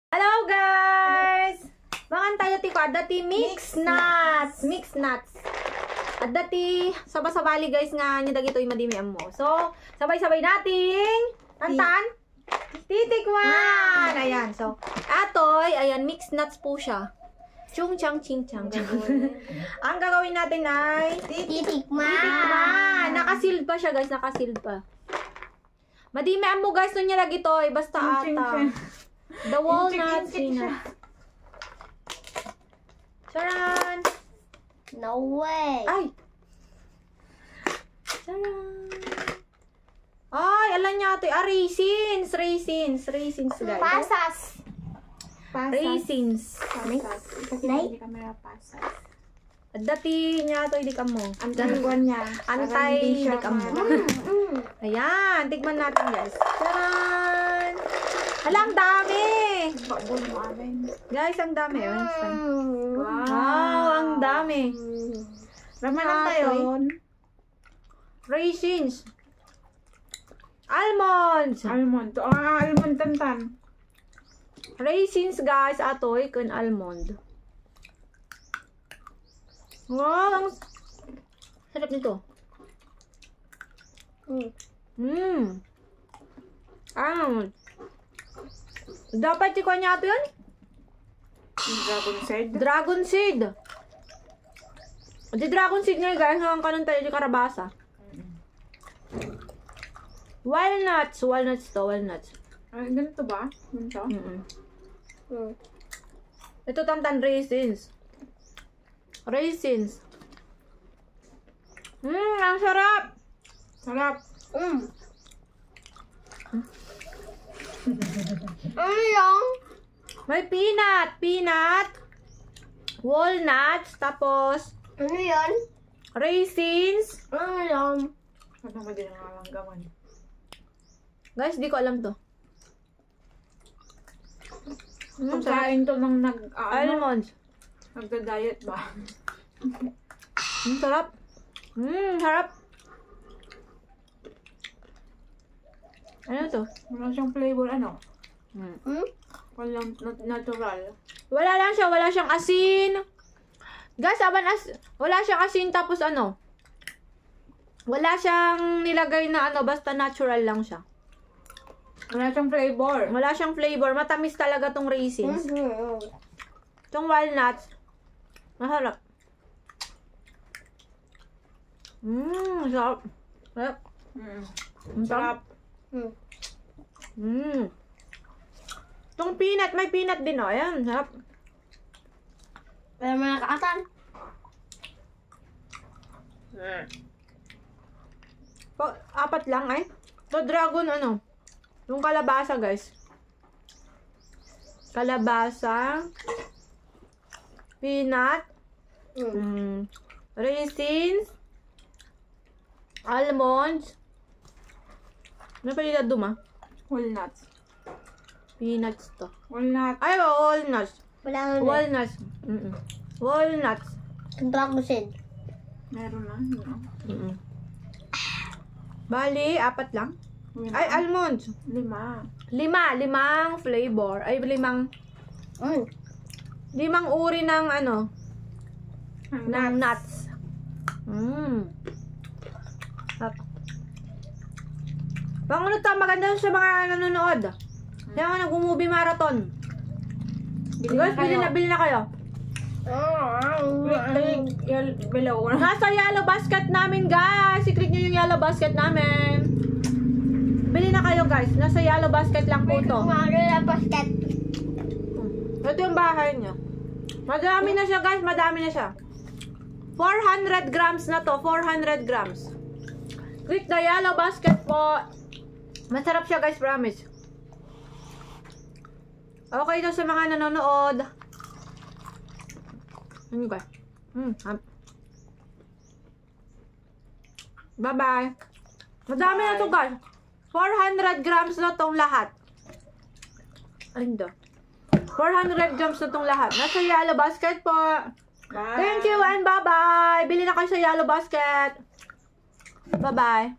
Hello guys! Mangan tayo ti ko adati mix nuts. Mix nuts. Adati sabali guys nga nya dagitoy madimi ammo. So, sabay-sabay nating tantan titikman. Ayan. So, atoy, ayan mix nuts po siya. Chung chang ching chang. Ang gagawin natin ay titikman. Naka-sealed pa siya guys, naka-sealed pa. Madimi ammo guys nun niya lagi to, basta ata. The walnuts, peanuts. Charan! No way! Ay! Charan! Ay, alam niya ito. Raisins! Raisins guys. Pasas! Raisins. Kasi hindi kami pasas. Dati niya ito, hindi ka mo. Antay niya. Antay, hindi ka mo. Ayan, tikman natin guys. Charan! Hala, ang dami! Guys, ang dami. Wow, ang dami. Ramalan tayo. Raisins. Almonds. Almond. Almond tantan. Raisins guys, atoy kun almond. Wow, ang sarap nito. Almond. Dapat ikuha niya ito yun? Dragon seed. Dragon seed. Di dragon seed nga guys, hanggang kanon tayo di karabasa. Walnuts. Walnuts to, walnuts. Ay, ganito ba? Ganito? Ito tantan raisins. Raisins. Ang sarap. Sarap. Ano yung? May peanut, walnuts, tapos Ano yun? raisins. Ano yun? Ano ba din ang alanggaman? Guys, di ko alam to. Pagkain to ng Almonds. nagda-diet ba? Sarap. Sarap. Ano to? Wala siyang flavor, ano? Hmm? Walang natural. Wala lang siya, wala siyang asin. Guys, wala siyang asin tapos ano? Wala siyang nilagay na ano, basta natural lang siya. Wala siyang flavor. Wala siyang flavor, matamis talaga tong raisins. Tong walnuts, masarap. Sarap. Sarap. Sarap. Tong peanut, may peanut din oh. Ayan, sarap. Wala mo nakakatan. Apat lang ay. So, dragon ano? Yung kalabasa guys. Kalabasa. Peanut. Raisins. Almonds. Ano pa yung duma? Walnuts. Peanuts to. Walnut. Ay, walnuts. Wala nga na. Walnuts. Walnuts. Dragon seed. Meron na. Bali, apat lang. Ay, almonds. 5. Limang flavor. Ay, limang uri ng ano, ng nuts. Pangunod ta, maganda sa mga nanonood. Kaya nga nag-movie marathon. Guys, bili na kayo. Click below. Nasa yellow basket namin, guys. I-click nyo yung yellow basket namin. Bili na kayo, guys. Nasa yellow basket lang po to. Basket. Ito yung bahay nyo. Madami na siya, guys. Madami na siya. 400 grams na to. 400 grams. Click the yellow basket po. Masarap siya, guys. Promise. Okay daw sa mga nanonood. Ano guys? Bye-bye. Madami na to, guys. 400 grams na tong lahat. Ayun daw. 400 grams na tong lahat. Nasa yellow basket po. Bye. Thank you and bye-bye. Bili na kayo sa yellow basket. Bye-bye.